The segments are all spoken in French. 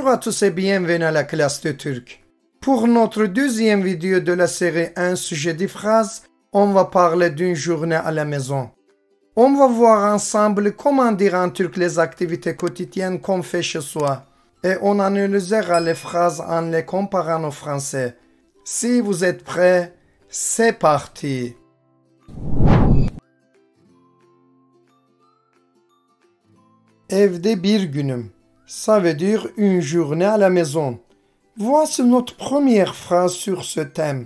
Bonjour à tous et bienvenue à la classe de turc. Pour notre deuxième vidéo de la série Un sujet de phrase, on va parler d'une journée à la maison. On va voir ensemble comment dire en turc les activités quotidiennes qu'on fait chez soi. Et on analysera les phrases en les comparant au français. Si vous êtes prêts, c'est parti. Evde bir günüm. Ça veut dire une journée à la maison. Voici notre première phrase sur ce thème.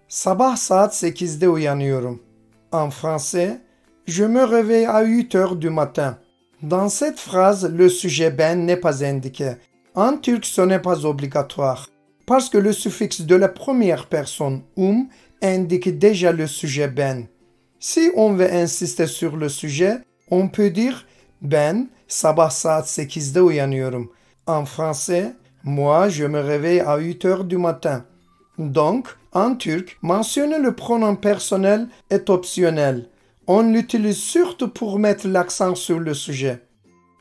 Sabah saat 8'de uyanıyorum. En français, je me réveille à 8 heures du matin. Dans cette phrase, le sujet ben n'est pas indiqué. En turc, ce n'est pas obligatoire. Parce que le suffixe de la première personne indique déjà le sujet ben. Si on veut insister sur le sujet, on peut dire ben sabah saat 8'de uyanıyorum. En français, moi je me réveille à 8 heures du matin. Donc, en turc, mentionner le pronom personnel est optionnel. On l'utilise surtout pour mettre l'accent sur le sujet.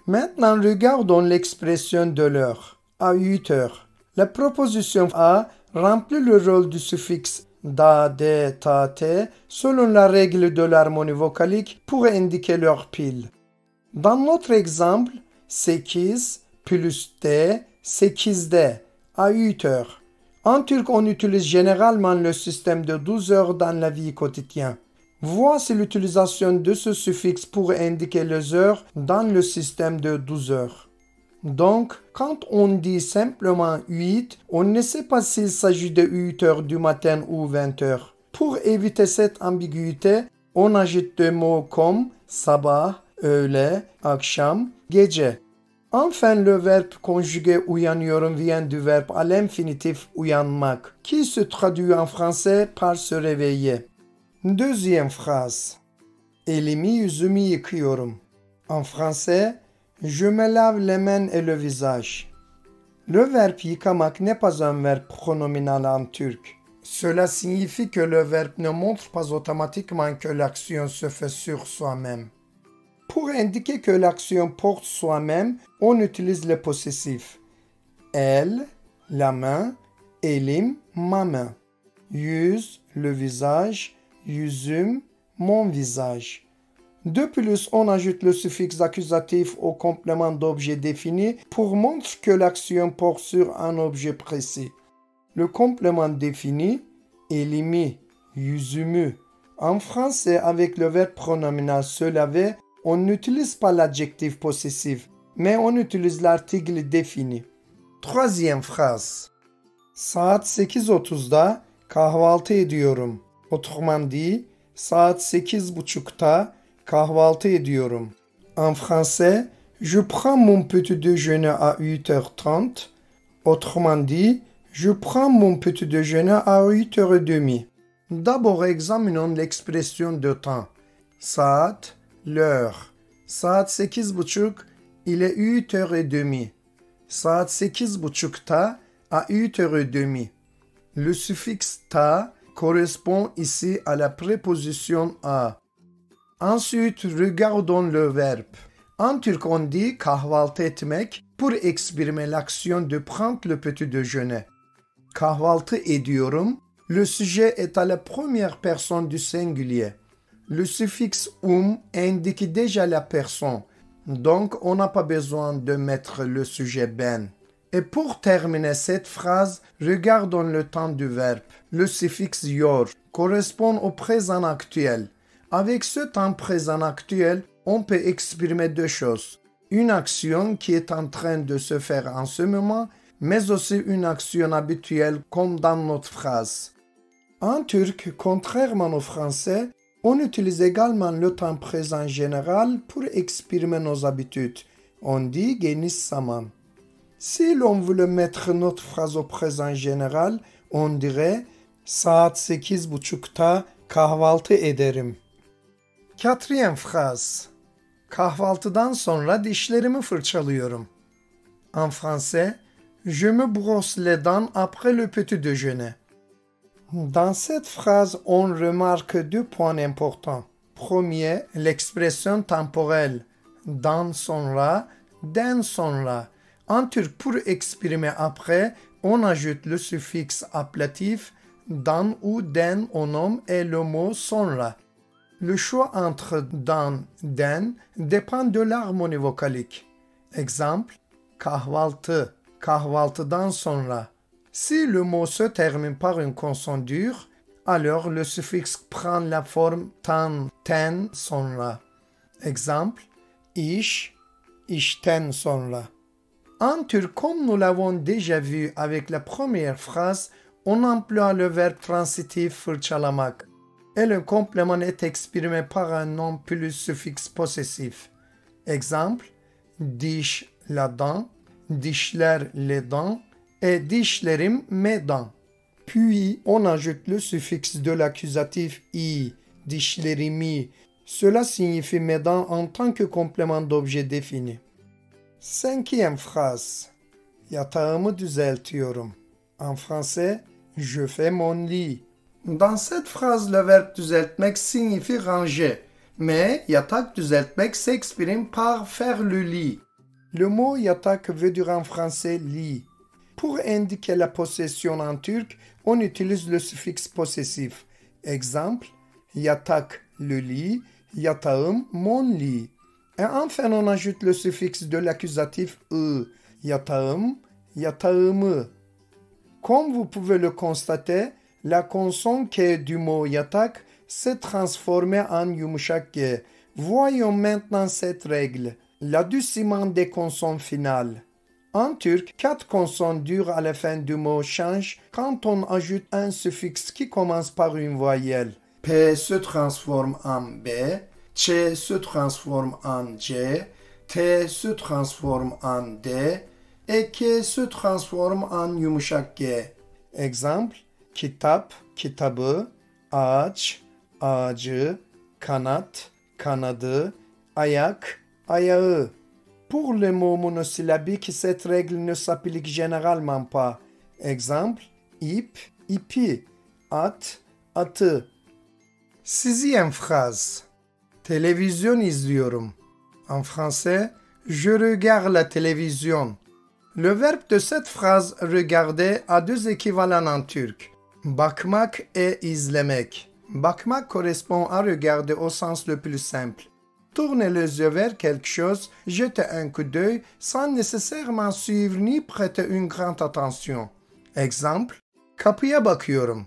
Maintenant, regardons l'expression de l'heure. À 8 heures. La proposition a remplit le rôle du suffixe da, de, ta, te selon la règle de l'harmonie vocalique pour indiquer l'heure pile. Dans notre exemple, 8 plus de, 8'de, à 8 heures. En turc, on utilise généralement le système de 12 heures dans la vie quotidienne. Voici l'utilisation de ce suffixe pour indiquer les heures dans le système de 12 heures. Donc, quand on dit simplement 8, on ne sait pas s'il s'agit de 8 heures du matin ou 20 heures. Pour éviter cette ambiguïté, on ajoute des mots comme sabah, öğle, akşam, gece. Enfin, le verbe conjugué uyanıyorum vient du verbe à l'infinitif uyanmak, qui se traduit en français par se réveiller. Deuxième phrase. Elimi yüzümü yıkıyorum. En français, je me lave les mains et le visage. Le verbe yıkamak n'est pas un verbe pronominal en turc. Cela signifie que le verbe ne montre pas automatiquement que l'action se fait sur soi-même. Pour indiquer que l'action porte soi-même, on utilise le possessif. El, la main, elim, ma main. Yüz, le visage, yüzüm, mon visage. De plus, on ajoute le suffixe accusatif au complément d'objet défini pour montrer que l'action porte sur un objet précis. Le complément défini, elimi, yüzümü. En français, avec le verbe pronominal se laver, on n'utilise pas l'adjectif possessif, mais on utilise l'article défini. Troisième phrase. Saat 8:30'da kahvaltı ediyorum. Autrement dit, saat 8:30'da kahvaltı ediyorum. En français, je prends mon petit déjeuner à 8h30. Autrement dit, je prends mon petit déjeuner à 8h30. D'abord, examinons l'expression de temps. Saat, l'heure. Saat 8:30, il est 8h30. Saat 8:30'ta à 8h30. Le suffixe ta correspond ici à la préposition à. Ensuite, regardons le verbe. En turc, on dit kahvaltı etmek pour exprimer l'action de prendre le petit déjeuner. Kahvaltı ediyorum, le sujet est à la première personne du singulier. Le suffixe indique déjà la personne, donc on n'a pas besoin de mettre le sujet ben. Et pour terminer cette phrase, regardons le temps du verbe. Le suffixe yor correspond au présent actuel. Avec ce temps présent actuel, on peut exprimer deux choses. Une action qui est en train de se faire en ce moment, mais aussi une action habituelle comme dans notre phrase. En turc, contrairement au français, on utilise également le temps présent général pour exprimer nos habitudes. On dit geniş zaman. Si l'on voulait mettre notre phrase au présent général, on dirait saat 8:30'ta kahvaltı ederim. Quatrième phrase. Kahvaltıdan sonra dişlerimi fırçalıyorum. En français, je me brosse les dents après le petit déjeuner. Dans cette phrase, on remarque deux points importants. Premier, l'expression temporelle. Dan sonra, den sonra. En turc, pour exprimer après, on ajoute le suffixe ablatif dan ou den au nom et le mot sonra. Le choix entre dan, den dépend de l'harmonie vocalique. Exemple, kahvaltı, kahvaltıdan sonra. Si le mot se termine par une consonne dure, alors le suffixe prend la forme tan, ten sonra. Exemple, iş, işten sonra. En turc, comme nous l'avons déjà vu avec la première phrase, on emploie le verbe transitif fırçalamak. Et le complément est exprimé par un nom plus suffixe possessif. Exemple, diş, la dent, dişler, les dents, et dişlerim, mes dents. Puis, on ajoute le suffixe de l'accusatif i, dişlerimi. Cela signifie mes dents en tant que complément d'objet défini. Cinquième phrase. Yatağımı düzeltiyorum. En français, je fais mon lit. Dans cette phrase, le verbe düzeltmek signifie ranger, mais yatak düzeltmek s'exprime par faire le lit. Le mot yatak veut dire en français lit. Pour indiquer la possession en turc, on utilise le suffixe possessif. Exemple, yatak, le lit, yatağım, mon lit. Et enfin, on ajoute le suffixe de l'accusatif ı, yatağım, yatağımı. Comme vous pouvez le constater, la consonne K du mot yatak s'est transformée en yumuşak G. Voyons maintenant cette règle, l'adoucissement des consonnes finales. En turc, 4 consonnes dures à la fin du mot changent quand on ajoute un suffixe qui commence par une voyelle. P se transforme en B, Ç se transforme en C, T se transforme en D et K se transforme en yumuşak G. Exemple, kitap, kitabı, ağaç, ağacı, kanat, kanadı, ayak, ayağı. Pour les mots monosyllabiques, cette règle ne s'applique généralement pas. Exemple, ip, ipi, at, atı. Sixième phrase. Télévision izliyorum. En français, je regarde la télévision. Le verbe de cette phrase regarder a 2 équivalents en turc. Bakmak et izlemek. Bakmak correspond à regarder au sens le plus simple. Tourner les yeux vers quelque chose, jeter un coup d'œil sans nécessairement suivre ni prêter une grande attention. Exemple, kapıya bakıyorum.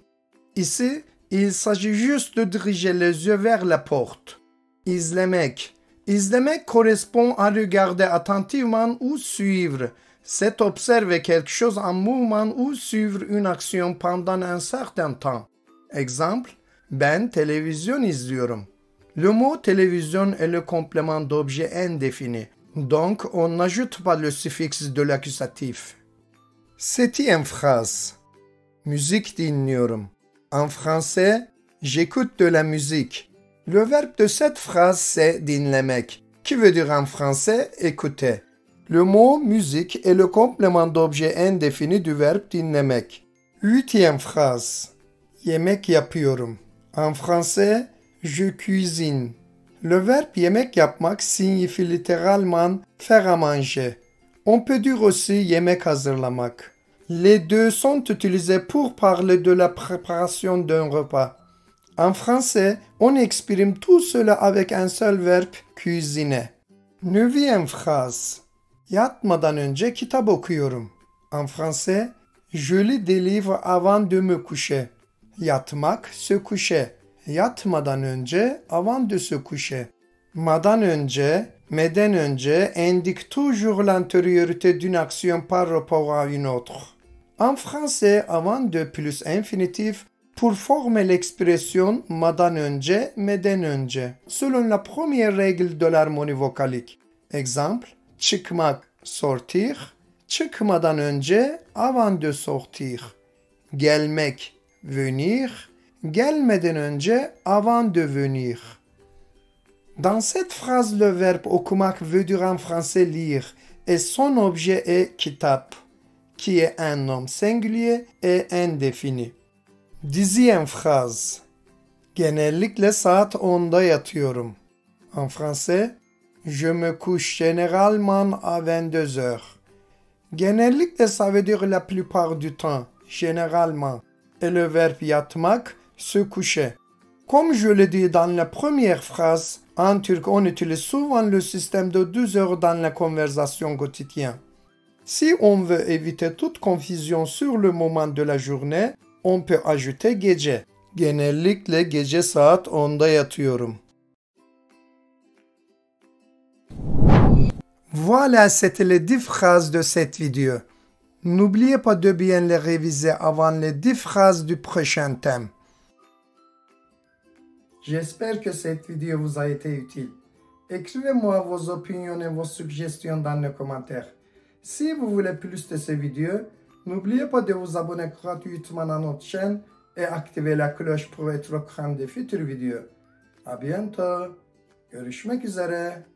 Ici, il s'agit juste de diriger les yeux vers la porte. İzlemek. İzlemek correspond à regarder attentivement ou suivre. C'est observer quelque chose en mouvement ou suivre une action pendant un certain temps. Exemple, ben televizyon izliyorum. Le mot télévision est le complément d'objet indéfini, donc on n'ajoute pas le suffixe de l'accusatif. Septième phrase. Müzik dinliyorum. En français, j'écoute de la musique. Le verbe de cette phrase c'est dinlemek, qui veut dire en français écouter. Le mot musique est le complément d'objet indéfini du verbe dinlemek. Huitième phrase. Yemek yapıyorum. En français, je cuisine. Le verbe yemek yapmak signifie littéralement faire à manger. On peut dire aussi yemek hazırlamak. Les deux sont utilisés pour parler de la préparation d'un repas. En français, on exprime tout cela avec un seul verbe, cuisiner. Neuvième phrase. Yatmadan önce kitap okuyorum. En français, je lis des livres avant de me coucher. Yatmak, se coucher. Yatmadan önce, avant de se coucher. Madan önce, meden önce indique toujours l'antériorité d'une action par rapport à une autre. En français, avant de plus infinitif pour former l'expression madan önce, meden önce, selon la première règle de l'harmonie vocalique. Exemple, çıkmak, sortir, çıkmadan önce, avant de sortir. Gelmek, venir, gelmeden önce, avant de venir. Dans cette phrase, le verbe okumak veut dire en français lire et son objet est kitap, qui est un nom singulier et indéfini. Dixième phrase. Genellikle saat 10'da yatıyorum. En français, je me couche généralement à 22 heures. Genellikle ça veut dire la plupart du temps, généralement. Et le verbe yatmak, se coucher. Comme je le dis dans la première phrase, en turc on utilise souvent le système de 2 heures dans la conversation quotidienne. Si on veut éviter toute confusion sur le moment de la journée, on peut ajouter gece. Genellikle gece saat 10'da yatıyorum. Voilà, c'était les 10 phrases de cette vidéo. N'oubliez pas de bien les réviser avant les 10 phrases du prochain thème. J'espère que cette vidéo vous a été utile. Écrivez-moi vos opinions et vos suggestions dans les commentaires. Si vous voulez plus de ces vidéos, n'oubliez pas de vous abonner gratuitement à notre chaîne et activer la cloche pour être au courant des futures vidéos. À bientôt. Görüşmek üzere.